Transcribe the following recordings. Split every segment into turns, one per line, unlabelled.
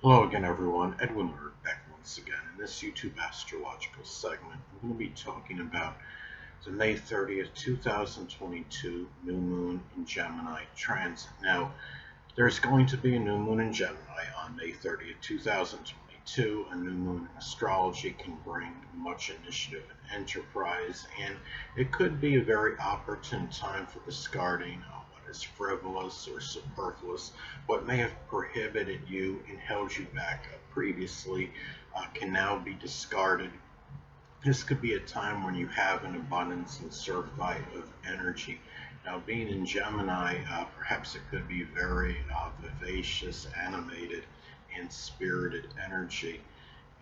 Hello again, everyone. Edwin Learnard back once again. In this YouTube astrological segment, I'm going to be talking about the May 30th, 2022 new moon in Gemini transit. Now, there's going to be a new moon in Gemini on May 30th, 2022. A new moon in astrology can bring much initiative and enterprise, and it could be a very opportune time for discarding what is frivolous or superfluous. What may have prohibited you and held you back previously can now be discarded. This could be a time when you have an abundance and surfeit of energy. Now, being in Gemini, perhaps it could be very vivacious, animated, and spirited energy.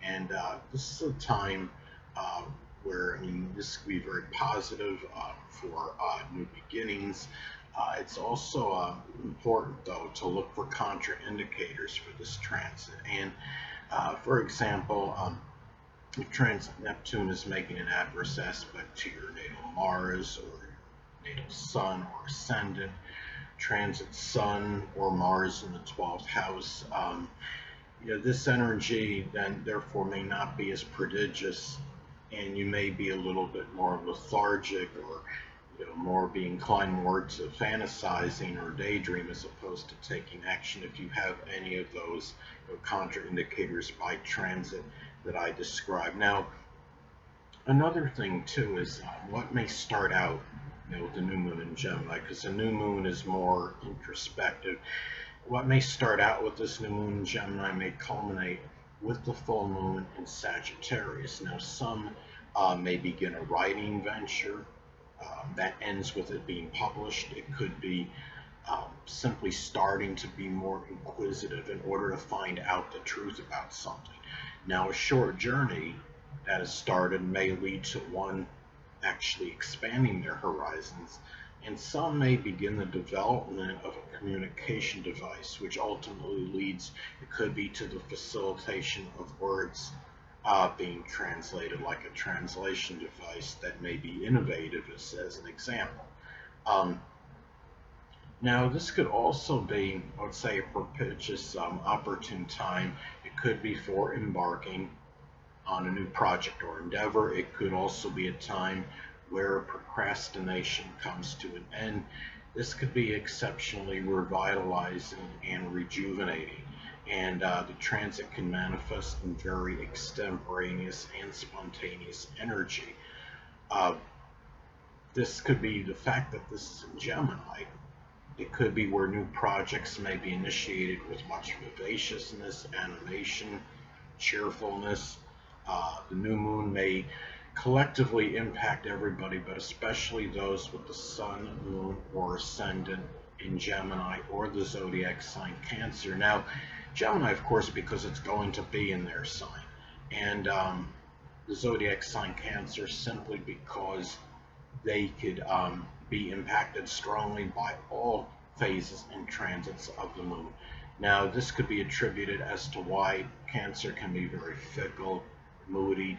And this is a time uh, where, this could be very positive for new beginnings. It's also important, though, to look for contraindicators for this transit. And for example, if transit Neptune is making an adverse aspect to your natal Mars or natal Sun or ascendant, transit Sun or Mars in the 12th house, this energy then therefore may not be as prodigious, and you may be a little bit more lethargic, or more be inclined more to fantasizing or daydream as opposed to taking action if you have any of those contraindicators by transit that I described. Now, another thing too is what may start out, with the new moon in Gemini, because the new moon is more introspective. What may start out with this new moon in Gemini may culminate with the full moon in Sagittarius. Now, some may begin a writing venture that ends with it being published. It could be simply starting to be more inquisitive in order to find out the truth about something. Now, a short journey that has started may lead to one actually expanding their horizons, and some may begin the development of a communication device, which ultimately leads, it could be to the facilitation of words being translated, like a translation device that may be innovative, as an example. Um, Now, this could also be, I would say, a propitious, opportune time. It could be for embarking on a new project or endeavor. It could also be a time where procrastination comes to an end. This could be exceptionally revitalizing and rejuvenating. And the transit can manifest in very extemporaneous and spontaneous energy. Uh, this could be the fact that this is in Gemini. It could be where new projects may be initiated with much vivaciousness, animation, cheerfulness. The new moon may collectively impact everybody, but especially those with the sun, moon, or ascendant in Gemini or the zodiac sign Cancer. Now, Gemini, of course, because it's going to be in their sign, and the zodiac sign Cancer simply because they could be impacted strongly by all phases and transits of the moon. Now, this could be attributed as to why Cancer can be very fickle, moody,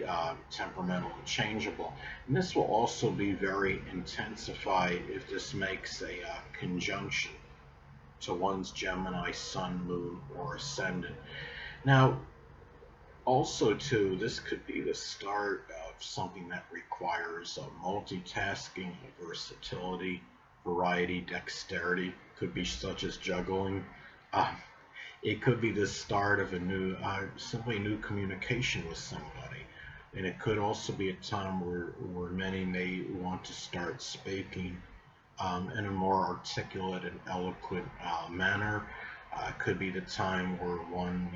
temperamental, and changeable. And this will also be very intensified if this makes a conjunction to one's Gemini sun, moon, or ascendant. Now, also, too, this could be the start of something that requires multitasking, versatility, variety, dexterity. Could be such as juggling. Uh, it could be the start of a new, simply new communication with somebody. And it could also be a time where many may want to start speaking in a more articulate and eloquent manner. It could be the time where one,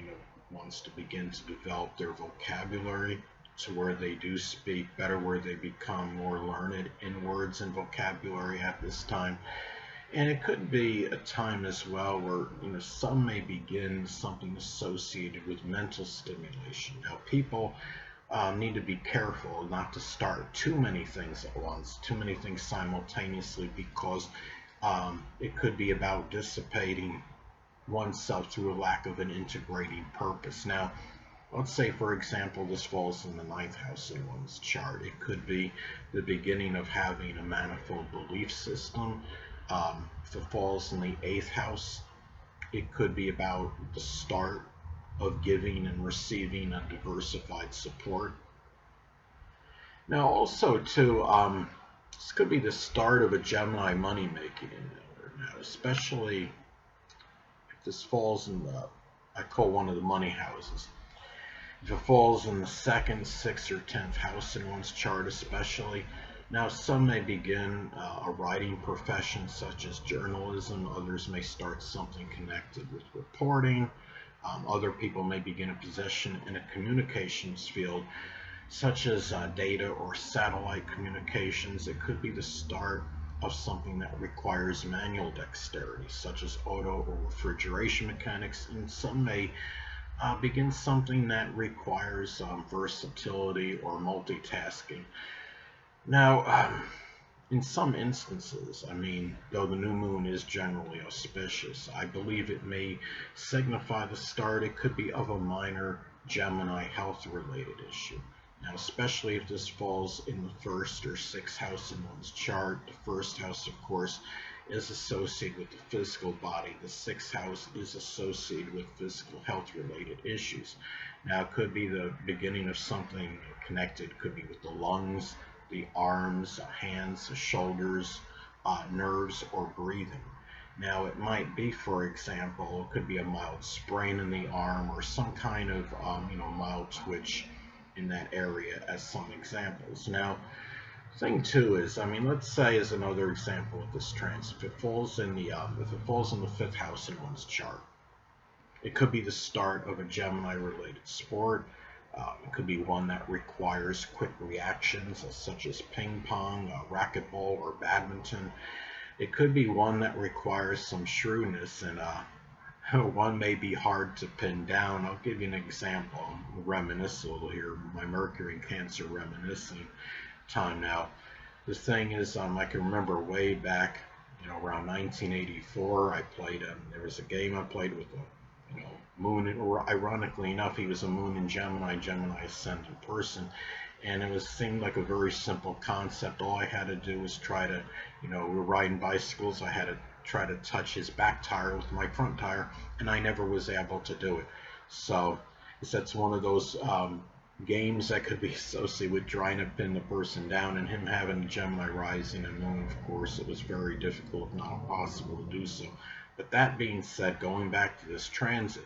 wants to begin to develop their vocabulary to where they do speak better, where they become more learned in words and vocabulary at this time. And it could be a time as well where, some may begin something associated with mental stimulation. Now, people need to be careful not to start too many things at once, too many things simultaneously, because it could be about dissipating oneself through a lack of an integrating purpose. Now, let's say, for example, this falls in the ninth house in one's chart. It could be the beginning of having a manifold belief system. If it falls in the eighth house, it could be about the start of giving and receiving a diversified support. Now also too, this could be the start of a Gemini money making endeavor. Now, especially if this falls in the, I call one of the money houses. If it falls in the second, sixth, or 10th house in one's chart especially. Now, some may begin a writing profession such as journalism. Others may start something connected with reporting. Other people may begin a position in a communications field such as data or satellite communications. It could be the start of something that requires manual dexterity, such as auto or refrigeration mechanics, and some may begin something that requires versatility or multitasking. Now, in some instances, I mean, though the new moon is generally auspicious, I believe it may signify the start. It could be of a minor Gemini health-related issue. Now, especially if this falls in the first or sixth house in one's chart. The first house, of course, is associated with the physical body. The sixth house is associated with physical health-related issues. Now, it could be the beginning of something connected. It could be with the lungs, the arms, hands, shoulders, nerves, or breathing. Now, it might be, for example, it could be a mild sprain in the arm or some kind of mild twitch in that area as some examples. Now, thing two is, I mean, let's say as another example of this transit, if it falls in the fifth house in one's chart, it could be the start of a Gemini-related sport. It could be one that requires quick reactions, such as ping pong, racquetball, or badminton. It could be one that requires some shrewdness, and one may be hard to pin down. I'll give you an example. I'm reminisce a little here. My Mercury and Cancer reminiscing time now. The thing is, I can remember way back, around 1984, I played. There was a game I played with a, Moon. Ironically enough, he was a Moon in Gemini ascendant person, and seemed like a very simple concept. All I had to do was try to, we were riding bicycles. I had to try to touch his back tire with my front tire, and I never was able to do it. So that's one of those games that could be associated with trying to pin the person down, and him having Gemini rising and moon, of course, it was very difficult, if not impossible, to do so. But that being said, going back to this transit,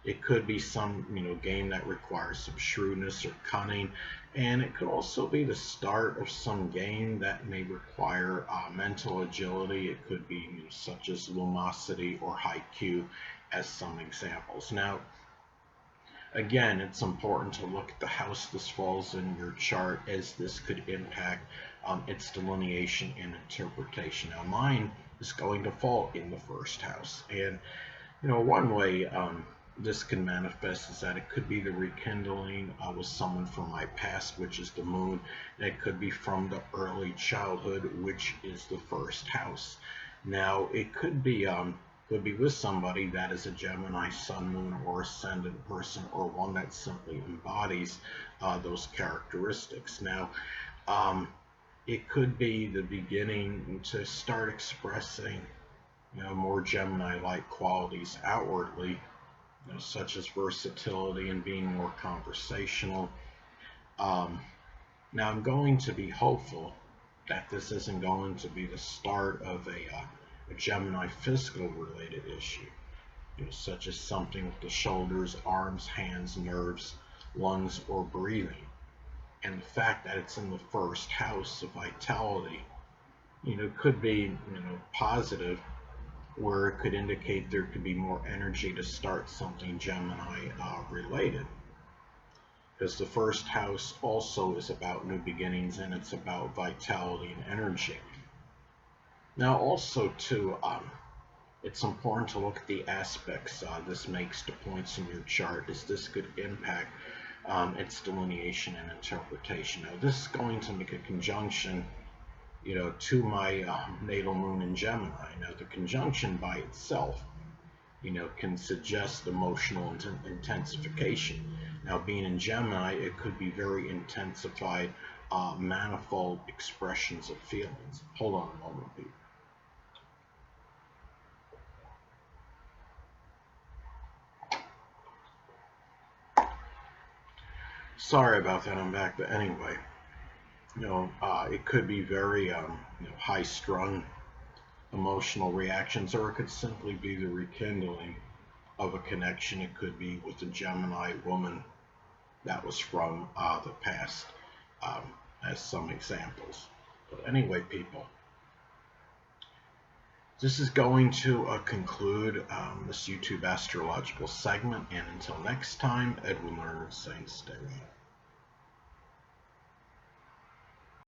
it could be some game that requires some shrewdness or cunning, and it could also be the start of some game that may require mental agility. It could be such as lumosity or haiku as some examples. Now, again, it's important to look at the house this falls in your chart, as this could impact its delineation and interpretation. Now, mine is going to fall in the first house, and one way this can manifest is that it could be the rekindling with someone from my past, which is the moon, and it could be from the early childhood, which is the first house. Now, it could be with somebody that is a Gemini sun, moon, or ascendant person, or one that simply embodies those characteristics. Now, it could be the beginning to start expressing more Gemini-like qualities outwardly, such as versatility and being more conversational. Now, I'm going to be hopeful that this isn't going to be the start of a Gemini physical related issue, such as something with the shoulders, arms, hands, nerves, lungs, or breathing. And the fact that it's in the first house of vitality, could be, positive, where it could indicate there could be more energy to start something Gemini related. Because the first house also is about new beginnings, and it's about vitality and energy. Now, also too, it's important to look at the aspects this makes to points in your chart, as this could impact its delineation and interpretation. Now, this is going to make a conjunction, to my natal moon in Gemini. Now, the conjunction by itself, can suggest emotional intensification. Now, being in Gemini, it could be very intensified, manifold expressions of feelings. Hold on a moment, people. Sorry about that, I'm back. But anyway, it could be very high-strung emotional reactions, or it could simply be the rekindling of a connection. It could be with a Gemini woman that was from the past, um, as some examples. But anyway, people, this is going to conclude this YouTube astrological segment, and until next time, Edwin Learnard saying stay well.